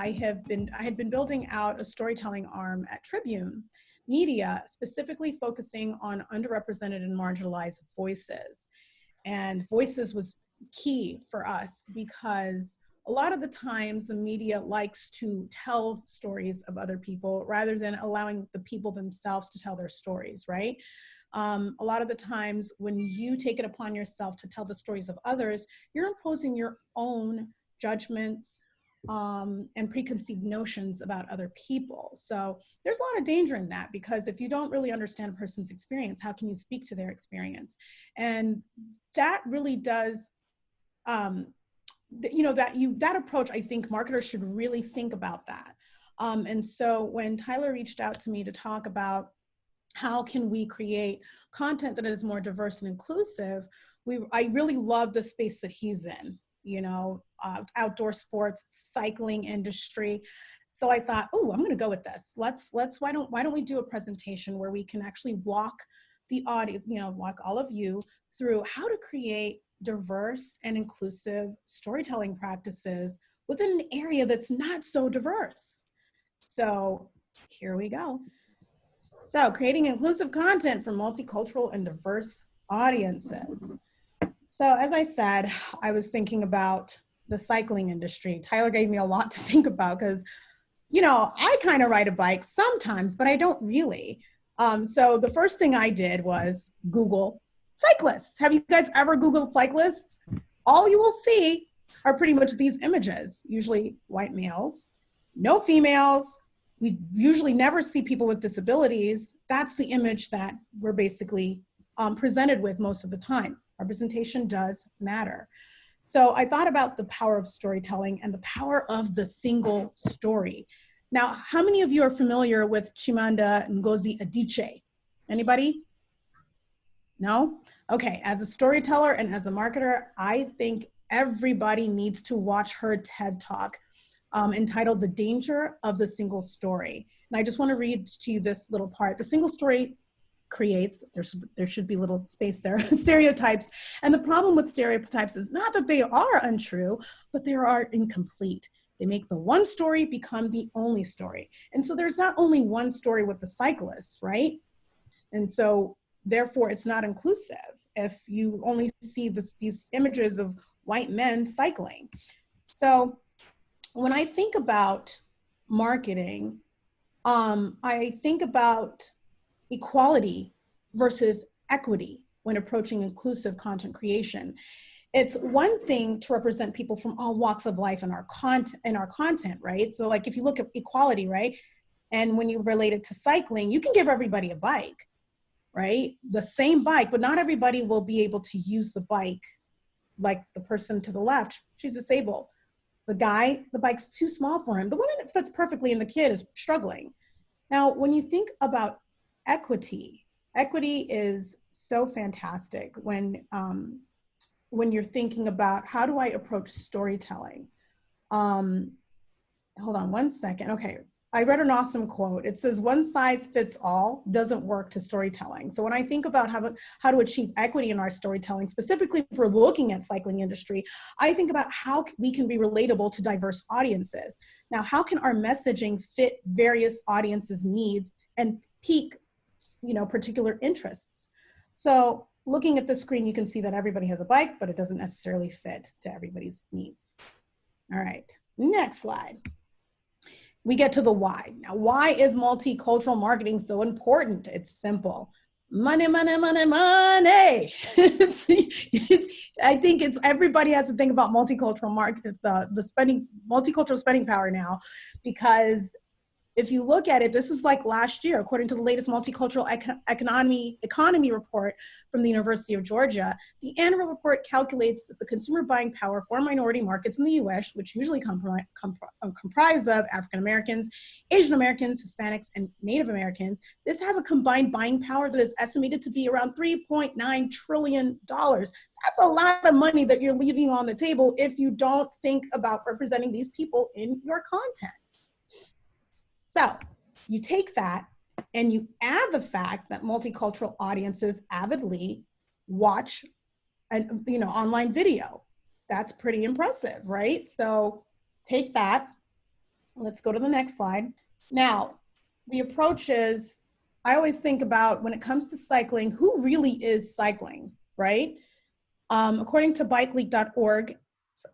I had been building out a storytelling arm at Tribune Media, specifically focusing on underrepresented and marginalized voices. And voices was key for us because a lot of the times the media likes to tell stories of other people rather than allowing the people themselves to tell their stories, right? A lot of the times when you take it upon yourself to tell the stories of others, you're imposing your own judgments and preconceived notions about other people. So there's a lot of danger in that, because if you don't really understand a person's experience, how can you speak to their experience? And that really does, that approach, I think marketers should really think about that. And so when Tyler reached out to me to talk about how can we create content that is more diverse and inclusive, I really love the space that he's in, outdoor sports, cycling industry. So I thought, oh, I'm going to go with this. Why don't we do a presentation where we can actually walk the audience, walk all of you through how to create diverse and inclusive storytelling practices within an area that's not so diverse. So here we go. So creating inclusive content for multicultural and diverse audiences. So as I said, I was thinking about the cycling industry. Tyler gave me a lot to think about because, I kind of ride a bike sometimes, but I don't really. So the first thing I did was Google cyclists. Have you guys ever Googled cyclists? All you will see are pretty much these images, usually white males, no females. We usually never see people with disabilities. That's the image that we're basically presented with most of the time. Representation does matter. So I thought about the power of storytelling and the power of the single story. Now, how many of you are familiar with Chimamanda Ngozi Adichie? Anybody? No? Okay, as a storyteller and as a marketer, I think everybody needs to watch her TED Talk entitled The Danger of the Single Story. And I just want to read to you this little part. The single story creates, there should be a little space there, stereotypes. And the problem with stereotypes is not that they are untrue, but they are incomplete. They make the one story become the only story. And so there's not only one story with the cyclists, right? And so therefore it's not inclusive if you only see these images of white men cycling. So when I think about marketing, I think about equality versus equity when approaching inclusive content creation. It's one thing to represent people from all walks of life in our content, right? So like if you look at equality, right? And when you relate it to cycling, you can give everybody a bike, right? The same bike, but not everybody will be able to use the bike like the person to the left. She's disabled. The guy, the bike's too small for him. The one that fits perfectly and the kid is struggling. Now, when you think about equity is so fantastic when you're thinking about how do I approach storytelling. Hold on one second. Okay, I read an awesome quote. It says, one size fits all doesn't work to storytelling. So when I think about how to achieve equity in our storytelling, specifically if we're looking at cycling industry, I think about how we can be relatable to diverse audiences. Now, how can our messaging fit various audiences' needs and pique, particular interests? So looking at the screen, you can see that everybody has a bike, but it doesn't necessarily fit to everybody's needs. All right, next slide. We get to the why. Now, why is multicultural marketing so important? It's simple. Money, money, money, money. I think everybody has to think about multicultural market, multicultural spending power now, because if you look at it, this is like last year, according to the latest multicultural economy report from the University of Georgia. The annual report calculates that the consumer buying power for minority markets in the US, which usually comprise of African Americans, Asian Americans, Hispanics, and Native Americans, this has a combined buying power that is estimated to be around $3.9 trillion. That's a lot of money that you're leaving on the table if you don't think about representing these people in your content. So you take that and you add the fact that multicultural audiences avidly watch an online video. That's pretty impressive, right? So take that Let's go to the next slide. Now, the approach is, I always think about when it comes to cycling, who really is cycling, right? According to bikeleague.org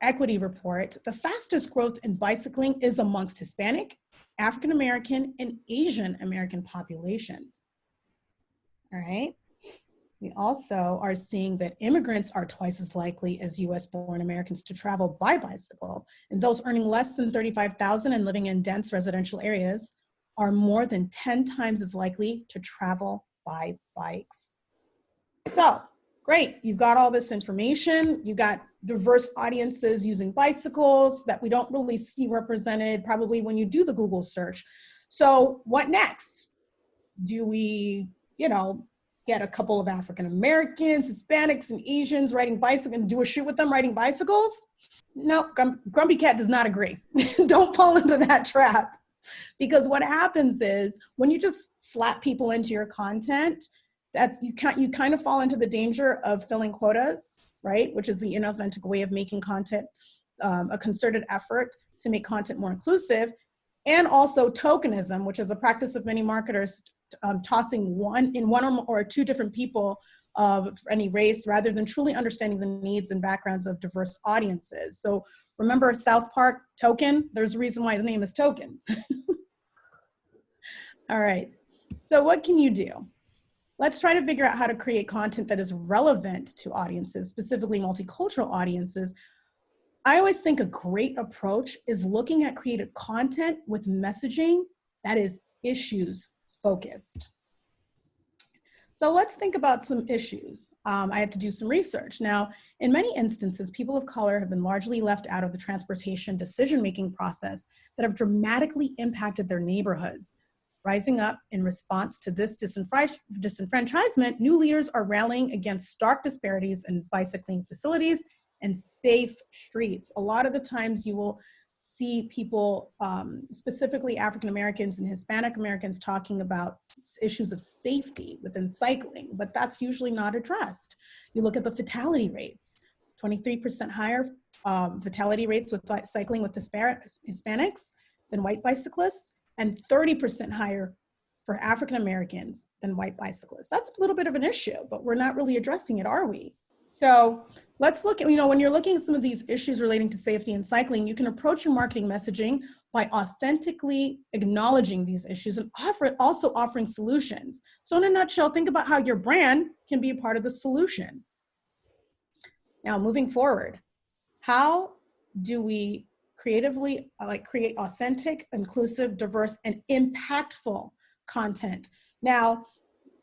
equity report, the fastest growth in bicycling is amongst Hispanic, African American, and Asian American populations. All right. We also are seeing that immigrants are twice as likely as US born Americans to travel by bicycle, and those earning less than $35,000 and living in dense residential areas are more than 10 times as likely to travel by bikes. So, great, you've got all this information, you got diverse audiences using bicycles that we don't really see represented probably when you do the Google search. So what next? Do we, get a couple of African Americans, Hispanics, and Asians riding bicycles and do a shoot with them riding bicycles? No, Grumpy Cat does not agree. Don't fall into that trap. Because what happens is when you just slap people into your content, you kind of fall into the danger of filling quotas, right? Which is the inauthentic way of making content, a concerted effort to make content more inclusive. And also tokenism, which is the practice of many marketers tossing one or two different people of any race rather than truly understanding the needs and backgrounds of diverse audiences. So remember South Park, Token? There's a reason why his name is Token. All right, so what can you do? Let's try to figure out how to create content that is relevant to audiences, specifically multicultural audiences. I always think a great approach is looking at created content with messaging that is issues focused. So let's think about some issues. I had to do some research. Now, in many instances, people of color have been largely left out of the transportation decision-making process that have dramatically impacted their neighborhoods. Rising up in response to this disenfranchisement, new leaders are rallying against stark disparities in bicycling facilities and safe streets. A lot of the times you will see people, specifically African Americans and Hispanic Americans, talking about issues of safety within cycling, but that's usually not addressed. You look at the fatality rates, 23% higher fatality rates with cycling with Hispanics than white bicyclists, and 30% higher for African Americans than white bicyclists. That's a little bit of an issue, but we're not really addressing it, are we? So let's look at, when you're looking at some of these issues relating to safety and cycling, you can approach your marketing messaging by authentically acknowledging these issues and also offering solutions. So in a nutshell, think about how your brand can be a part of the solution. Now, moving forward, how do we creatively create authentic, inclusive, diverse, and impactful content? Now,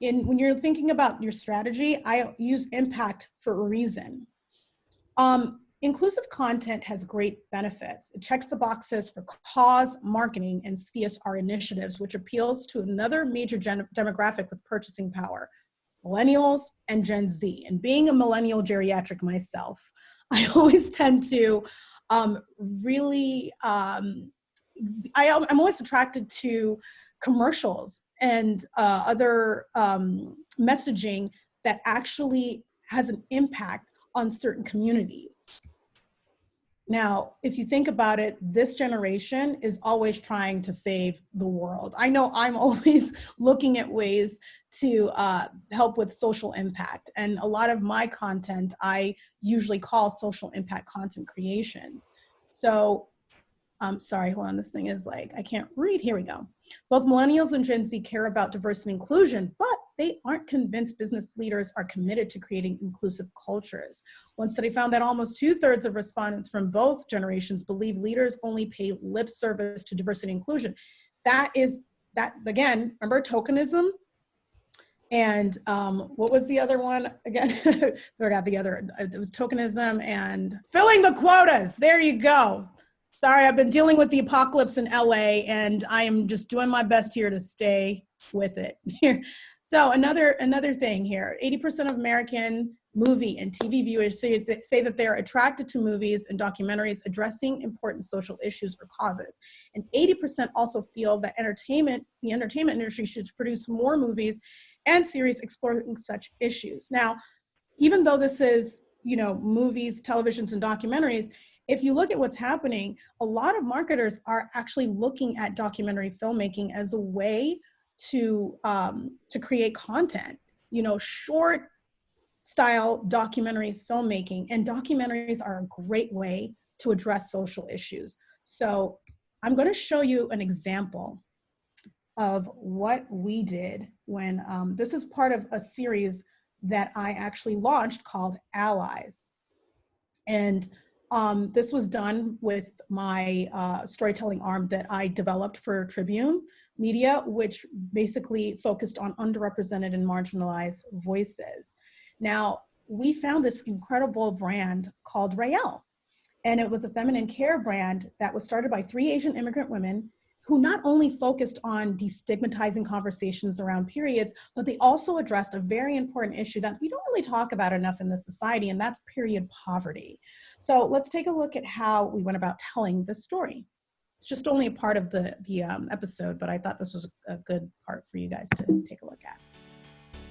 when you're thinking about your strategy, I use impact for a reason. Inclusive content has great benefits. It checks the boxes for cause, marketing, and CSR initiatives, which appeals to another major demographic with purchasing power, millennials and Gen Z. And being a millennial geriatric myself, I always tend to I'm always attracted to commercials and other messaging that actually has an impact on certain communities. Now, if you think about it, this generation is always trying to save the world. I know I'm always looking at ways to help with social impact. And a lot of my content, I usually call social impact content creations. So I'm sorry, hold on, this thing is I can't read, here we go. Both millennials and Gen Z care about diversity and inclusion, but they aren't convinced business leaders are committed to creating inclusive cultures. One study found that almost 2/3 of respondents from both generations believe leaders only pay lip service to diversity and inclusion. That again, remember tokenism? And what was the other one again? Forgot the other, it was tokenism and filling the quotas, there you go. Sorry, I've been dealing with the apocalypse in LA and I am just doing my best here to stay with it. So another thing here, 80% of American movie and TV viewers say that they're attracted to movies and documentaries addressing important social issues or causes. And 80% also feel that the entertainment industry should produce more movies and series exploring such issues. Now, even though this is, movies, televisions, and documentaries, if you look at what's happening, a lot of marketers are actually looking at documentary filmmaking as a way to create content, you know, short style documentary filmmaking. And documentaries are a great way to address social issues. So I'm going to show you an example of what we did when this is part of a series that I actually launched called Allies. And this was done with my storytelling arm that I developed for Tribune Media, which basically focused on underrepresented and marginalized voices. Now, we found this incredible brand called Raelle, and it was a feminine care brand that was started by 3 Asian immigrant women who not only focused on destigmatizing conversations around periods, but they also addressed a very important issue that we don't really talk about enough in this society, and that's period poverty. So let's take a look at how we went about telling this story. It's just only a part of the episode, but I thought this was a good part for you guys to take a look at.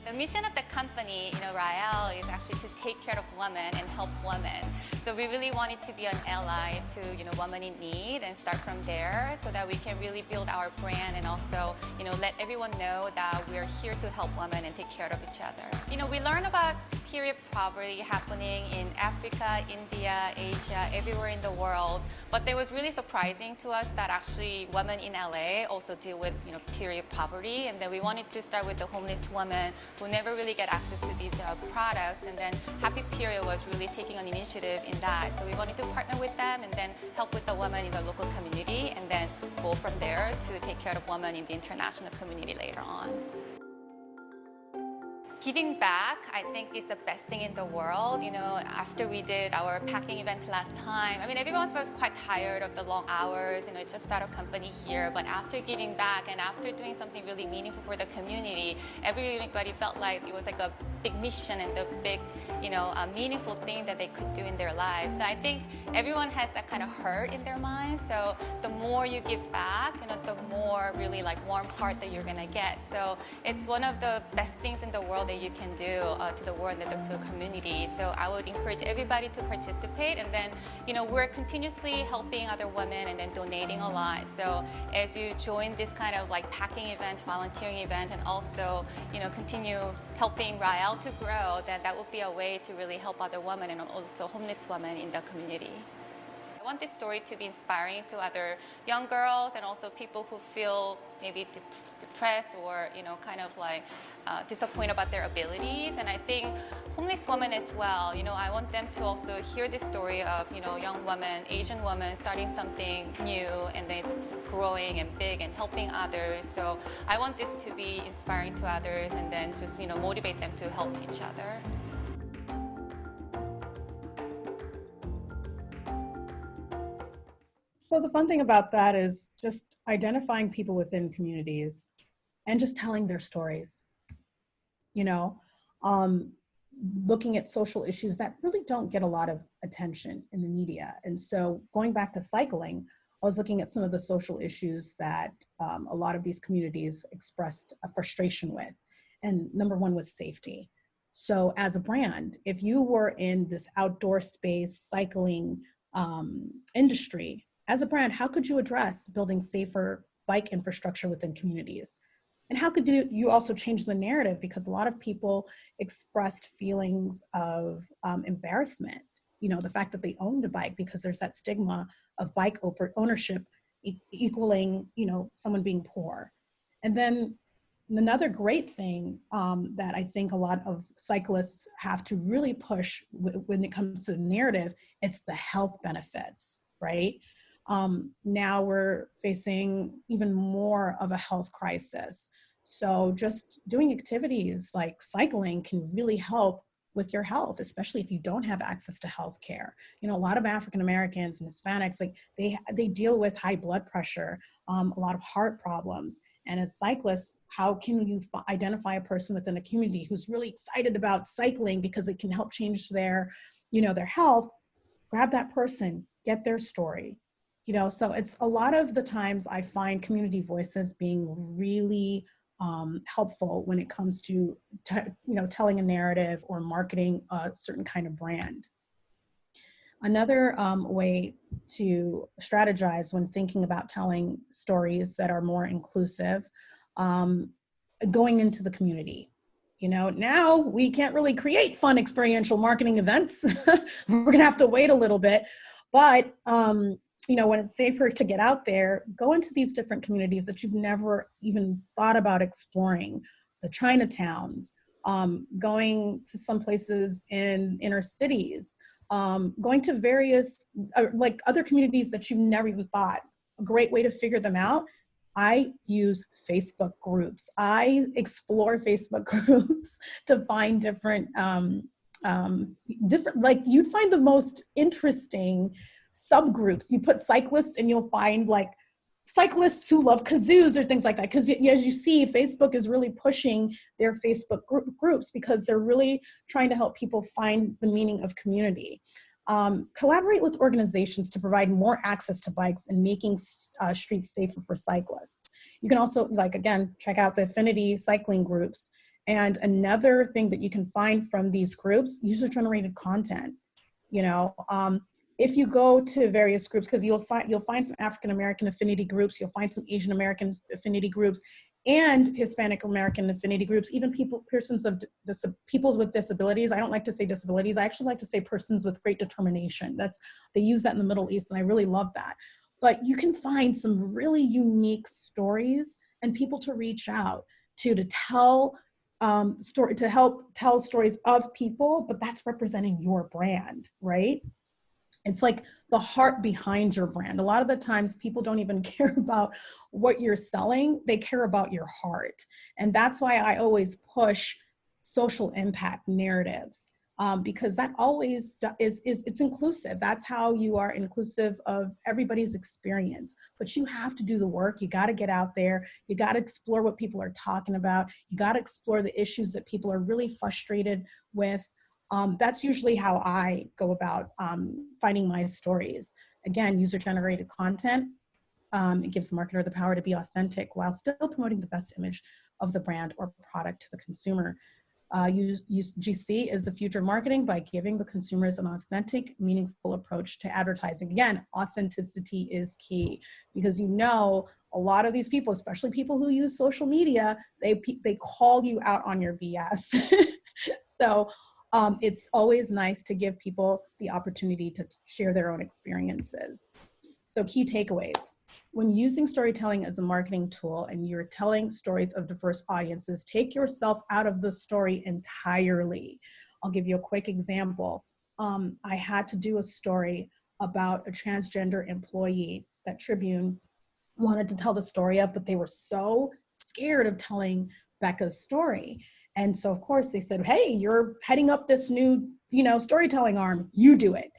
The mission of the company, Raelle, is actually to take care of women and help women. So we really wanted to be an ally to, women in need and start from there so that we can really build our brand and also, let everyone know that we're here to help women and take care of each other. We learn about period poverty happening in Africa, India, Asia, everywhere in the world. But it was really surprising to us that actually women in LA also deal with, period poverty. And then we wanted to start with the homeless women who never really get access to these products. And then Happy Period was really taking an initiative in that. So we wanted to partner with them and then help with the women in the local community and then go from there to take care of women in the international community later on. Giving back, I think, is the best thing in the world. After we did our packing event last time, everyone was quite tired of the long hours. It's just started a company here. But after giving back and after doing something really meaningful for the community, everybody felt like it was like a big mission and the big, meaningful thing that they could do in their lives. So I think everyone has that kind of hurt in their minds. So the more you give back, the more really warm heart that you're gonna get. So it's one of the best things in the world that you can do to the world and to the community. So I would encourage everybody to participate. And then, we're continuously helping other women and then donating a lot. So as you join this kind of packing event, volunteering event, and also, continue helping Raelle to grow, then that would be a way to really help other women and also homeless women in the community. I want this story to be inspiring to other young girls and also people who feel maybe depressed or disappointed about their abilities. And I think homeless women as well, I want them to also hear the story of young women, Asian women starting something new and then it's growing and big and helping others. So I want this to be inspiring to others and then just motivate them to help each other. So the fun thing about that is just identifying people within communities and just telling their stories, looking at social issues that really don't get a lot of attention in the media. And so going back to cycling, I was looking at some of the social issues that a lot of these communities expressed a frustration with. And number one was safety. So as a brand, if you were in this outdoor space cycling industry, as a brand, how could you address building safer bike infrastructure within communities? And how could you also change the narrative? Because a lot of people expressed feelings of embarrassment, the fact that they owned a bike, because there's that stigma of bike ownership equaling, someone being poor. And then another great thing that I think a lot of cyclists have to really push when it comes to the narrative, it's the health benefits, right? Now we're facing even more of a health crisis. So just doing activities like cycling can really help with your health, especially if you don't have access to health care. A lot of African Americans and Hispanics, they deal with high blood pressure, a lot of heart problems. And as cyclists, how can you identify a person within a community who's really excited about cycling because it can help change their health? Grab that person, get their story. So it's a lot of the times I find community voices being really helpful when it comes to telling a narrative or marketing a certain kind of brand. Another way to strategize when thinking about telling stories that are more inclusive, um, going into the community. You know, now we can't really create fun experiential marketing events. We're going to have to wait a little bit. But, you know, when it's safer to get out there, go into these different communities that you've never even thought about exploring, the Chinatowns, going to some places in inner cities, going to various, like other communities that you've never even thought. A great way to figure them out, I use Facebook groups. I explore Facebook groups to find different, like you'd find the most interesting subgroups. You put cyclists and you'll find like cyclists who love kazoos or things like that. Because as you see, Facebook is really pushing their Facebook groups because they're really trying to help people find the meaning of community. Collaborate with organizations to provide more access to bikes and making streets safer for cyclists. You can also, like, again, check out the affinity cycling groups. And another thing that you can find from these groups, user-generated content. You know, if you go to various groups, because you'll find some African American affinity groups, you'll find some Asian American affinity groups, and Hispanic American affinity groups, even peoples with disabilities. I don't like to say disabilities. I actually like to say persons with great determination. They use that in the Middle East, and I really love that. But you can find some really unique stories and people to reach out to tell to help tell stories of people, but that's representing your brand, right? It's like the heart behind your brand. A lot of the times people don't even care about what you're selling. They care about your heart. And that's why I always push social impact narratives, because that always is it's inclusive. That's how you are inclusive of everybody's experience. But you have to do the work. You got to get out there. You got to explore what people are talking about. You got to explore the issues that people are really frustrated with. That's usually how I go about finding my stories. Again, user-generated content. It gives the marketer the power to be authentic while still promoting the best image of the brand or product to the consumer. UGC is the future of marketing by giving the consumers an authentic, meaningful approach to advertising. Again, authenticity is key, because you know a lot of these people, especially people who use social media, they call you out on your BS. So it's always nice to give people the opportunity to share their own experiences. So key takeaways. When using storytelling as a marketing tool and you're telling stories of diverse audiences, take yourself out of the story entirely. I'll give you a quick example. I had to do a story about a transgender employee that Tribune wanted to tell the story of, but they were so scared of telling Becca's story. And so, of course, they said, hey, you're heading up this new, storytelling arm, you do it.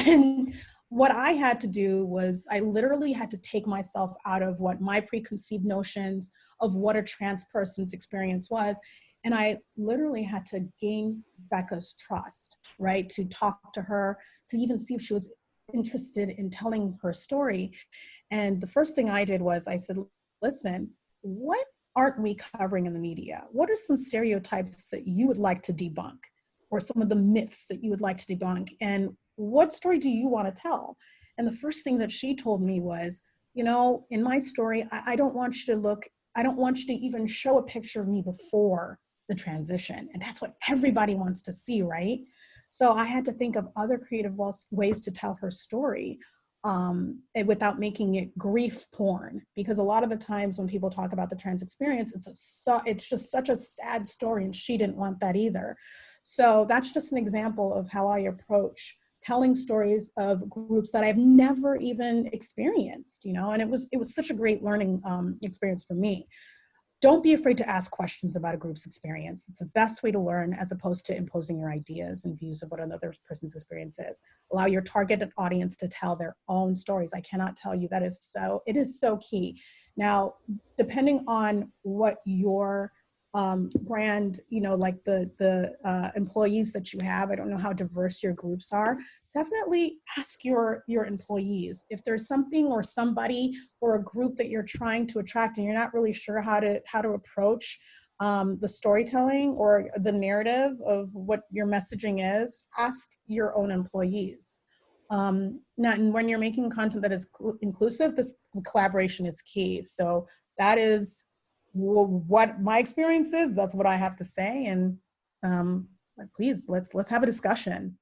And what I had to do was I literally had to take myself out of what my preconceived notions of what a trans person's experience was. And I literally had to gain Becca's trust, right? To talk to her, to even see if she was interested in telling her story. And the first thing I did was I said, listen, what aren't we covering in the media? What are some stereotypes that you would like to debunk, or some of the myths that you would like to debunk? And what story do you want to tell? And the first thing that she told me was, in my story, I don't want you to even show a picture of me before the transition. And that's what everybody wants to see, right? So I had to think of other creative ways to tell her story, without making it grief porn, because a lot of the times when people talk about the trans experience, it's just such a sad story, and she didn't want that either. So that's just an example of how I approach telling stories of groups that I've never even experienced, and it was such a great learning experience for me. Don't be afraid to ask questions about a group's experience. It's the best way to learn, as opposed to imposing your ideas and views of what another person's experience is. Allow your targeted audience to tell their own stories. I cannot tell you, it is so key. Now, depending on what your brand, like the employees that you have, I don't know how diverse your groups are, definitely ask your employees if there's something or somebody or a group that you're trying to attract and you're not really sure how to approach the storytelling or the narrative of what your messaging is. Ask your own employees. Now, and when you're making content that is inclusive, this collaboration is key. So that is what my experience is. That's what I have to say. And please, let's have a discussion.